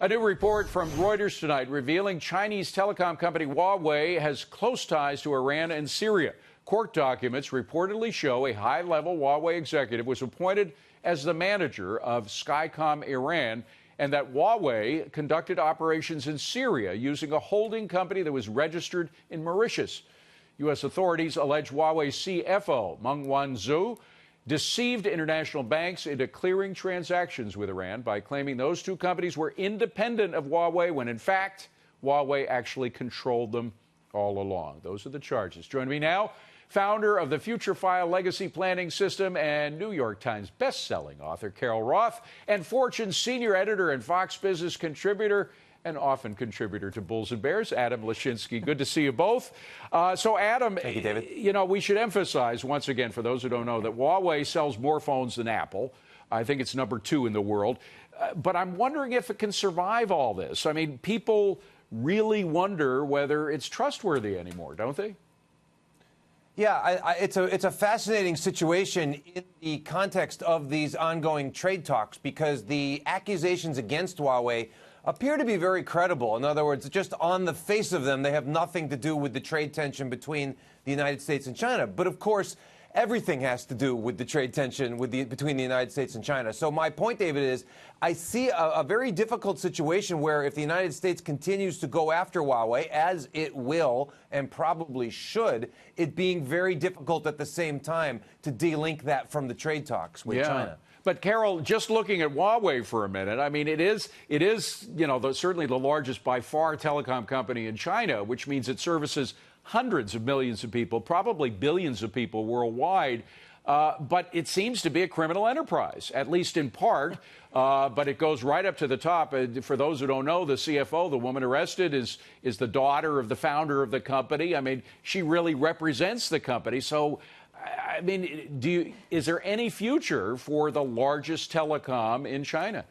A new report from Reuters tonight revealing Chinese telecom company Huawei has close ties to Iran and Syria. Court documents reportedly show a high-level Huawei executive was appointed as the manager of Skycom Iran, and that Huawei conducted operations in Syria using a holding company that was registered in Mauritius. U.S. authorities allege Huawei's CFO, Meng Wanzhou, deceived international banks into clearing transactions with Iran by claiming those two companies were independent of Huawei when, in fact, Huawei actually controlled them all along. Those are the charges. Join me now, founder of the Future File Legacy Planning System and New York Times best-selling author Carol Roth, and Fortune's senior editor and Fox Business contributor and often contributor to Bulls and Bears, Adam Lashinsky. Good to see you both. So, Adam, thank you, David. You know, we should emphasize once again, for those who don't know, that Huawei sells more phones than Apple. I think it's number 2 in the world. But I'm wondering if it can survive all this. I mean, people really wonder whether it's trustworthy anymore, don't they? Yeah, it's a fascinating situation in the context of these ongoing trade talks, because the accusations against Huawei appear to be very credible. In other words, just on the face of them, they have nothing to do with the trade tension between the United States and China. But of course, everything has to do with the trade tension between the United States and China. So my point, David, is I see a very difficult situation where if the United States continues to go after Huawei, as it will and probably should, it being very difficult at the same time to de-link that from the trade talks with China. But, Carol, just looking at Huawei for a minute, I mean, it is you know, certainly the largest by far telecom company in China, which means it services hundreds of millions of people, probably billions of people worldwide. But it seems to be a criminal enterprise, at least in part. But it goes right up to the top. For those who don't know, the CFO, the woman arrested, is the daughter of the founder of the company. I mean, she really represents the company. So, I mean, is there any future for the largest telecom in China?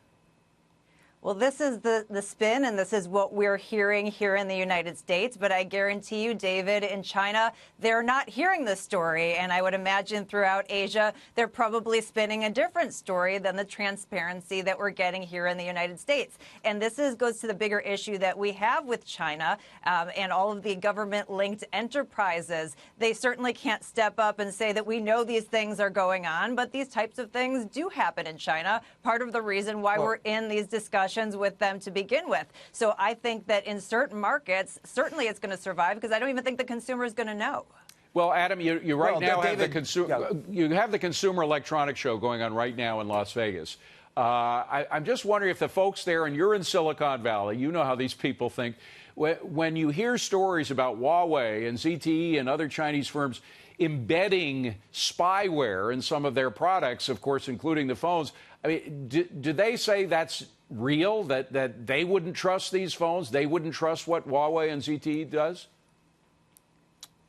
Well, this is the spin, and this is what we're hearing here in the United States. But I guarantee you, David, in China, they're not hearing this story. And I would imagine throughout Asia, they're probably spinning a different story than the transparency that we're getting here in the United States. And this goes to the bigger issue that we have with China and all of the government-linked enterprises. They certainly can't step up and say that we know these things are going on, but these types of things do happen in China. Part of the reason why we're in these discussions with them to begin with. So I think that in certain markets, certainly it's going to survive, because I don't even think the consumer is going to know. Well, Adam, you now have David, you have the Consumer Electronics Show going on right now in Las Vegas. I'm just wondering if the folks there, and you're in Silicon Valley, you know how these people think. When you hear stories about Huawei and ZTE and other Chinese firms embedding spyware in some of their products, of course, including the phones, I mean, do they say that's real, that they wouldn't trust these phones? They wouldn't trust what Huawei and ZTE does?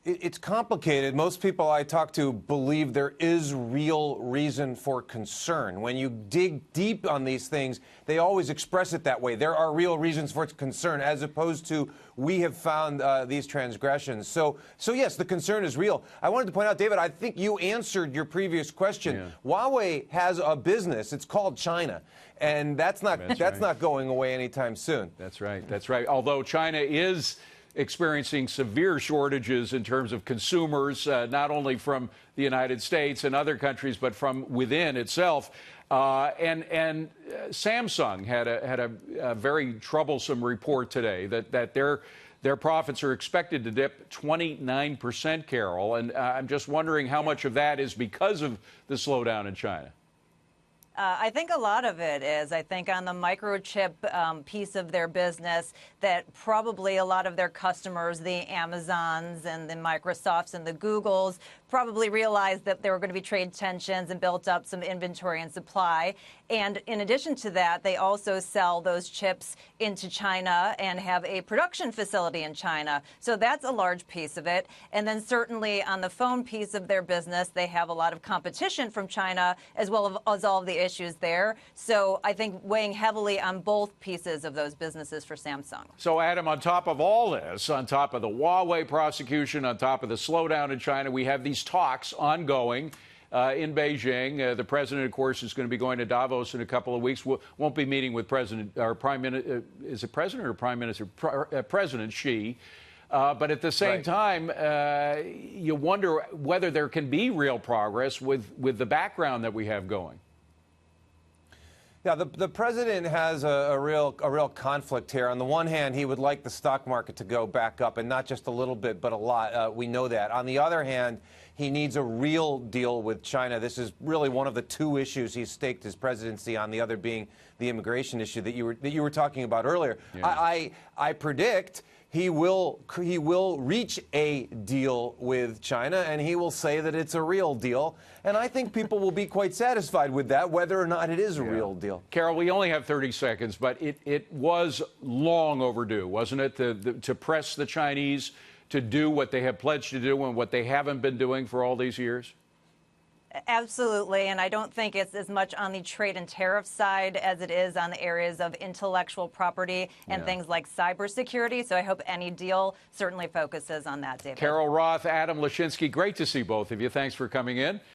It's complicated. Most people I talk to believe there is real reason for concern. When you dig deep on these things, they always express it that way. There are real reasons for concern, as opposed to we have found these transgressions. So yes, the concern is real. I wanted to point out, David, I think you answered your previous question. Yeah. Huawei has a business. It's called China. And that's not going away anytime soon. That's right. That's right. Although China is experiencing severe shortages in terms of consumers, not only from the United States and other countries, but from within itself. And Samsung had a very troublesome report today that their profits are expected to dip 29%, Carol. And I'm just wondering how much of that is because of the slowdown in China. I think a lot of it is, I think, on the microchip piece of their business, that probably a lot of their customers, the Amazons and the Microsofts and the Googles, probably realized that there were going to be trade tensions and built up some inventory and supply. And in addition to that, they also sell those chips into China and have a production facility in China. So that's a large piece of it. And then certainly on the phone piece of their business, they have a lot of competition from China, as well as all of the issues there. So I think weighing heavily on both pieces of those businesses for Samsung. So, Adam, on top of all this, on top of the Huawei prosecution, on top of the slowdown in China, we have these talks ongoing in Beijing. The president, of course, is going to be going to Davos in a couple of weeks. Won't be meeting with President or Prime Minister. Is it President or Prime Minister? President Xi. But at the same time, you wonder whether there can be real progress with the background that we have going. Yeah, the president has a real conflict here. On the one hand, he would like the stock market to go back up, and not just a little bit, but a lot. We know that. On the other hand, he needs a real deal with China. This is really one of the two issues he's staked his presidency on, the other being the immigration issue that you were talking about earlier. Yeah. I predict he will reach a deal with China, and he will say that it's a real deal. And I think people will be quite satisfied with that, whether or not it is a real deal. Carol, we only have 30 seconds, but it was long overdue, wasn't it, to press the Chinese to do what they have pledged to do and what they haven't been doing for all these years? Absolutely, and I don't think it's as much on the trade and tariff side as it is on the areas of intellectual property and things like cybersecurity. So I hope any deal certainly focuses on that, David. Carol Roth, Adam Lashinsky, great to see both of you. Thanks for coming in.